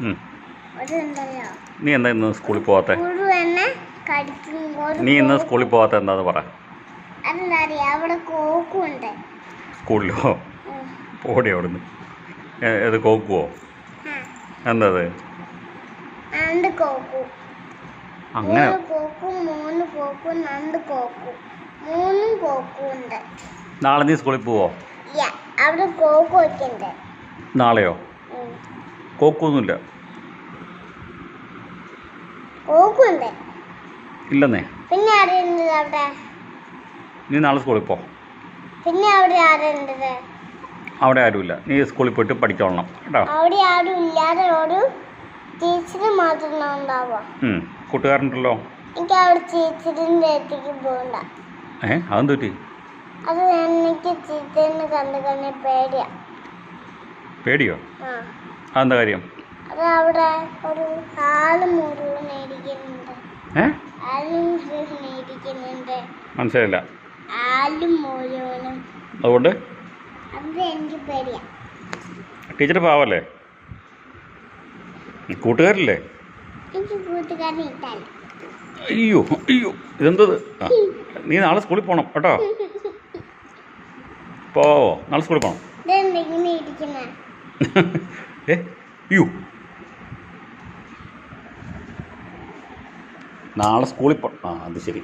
ഉം. നീ എന്താ ഇന്ന് സ്കൂളിൽ പോവാത്ത? നീ ഇന്ന് സ്കൂളിൽ പോവാത്ത എന്താന്ന് പറ. സ്കൂളിലോ? ഓടി അവിടുന്ന്. ഏത് കോക്കുവോ? എന്താ അത്? അങ്ങനെ നാളെ നീ സ്കൂളിൽ പോവോ? നാളെയോ? കോക്കൊന്നുമില്ല. ഇല്ലെന്നേ. പിന്നെ നീ നാളെ സ്കൂളിൽ പോ. പിന്നെ അവിടെ ആരുമില്ല. നീ സ്കൂളിൽ പോയിട്ട് പഠിച്ചോളണം കേട്ടോ. അവിടെ ആരും ഇല്ലാതെ ഒരു ടീച്ചർ മാത്രം ഉണ്ടാവുക. കൂട്ടുകാരുണ്ടല്ലോ. എനിക്ക് അവിടെ ടീച്ചറിന്റെ അടുത്തേക്ക് പോകണ്ട. അതെന്ത് പറ്റി? അത് എനിക്ക് ടീച്ചറിനെ കണ്ട് പേടിയാ. പേടിയോ? അതെന്താ കാര്യം? അത് അവിടെ ഒരു ആള് മുഴുവൻ ഇരിക്കുന്നുണ്ട്. മനസ്സിലായില്ല. ആളും മുഴുവനും. അതുകൊണ്ട് അത് എനിക്ക് പേടിയാ. ടീച്ചർ പാവല്ലേ? കൂട്ടുകാരില്ലേ? എനിക്ക് കൂട്ടുകാരനെ ഇട്ടല്ല. അയ്യോ അയ്യോ, ഇതെന്തത്? നീ നാളെ സ്കൂളിൽ പോകണം കേട്ടോ. പോവോ? നാളെ സ്കൂളിൽ പോകണം. അയ്യോ, നാളെ സ്കൂളിൽ അത് ശരി.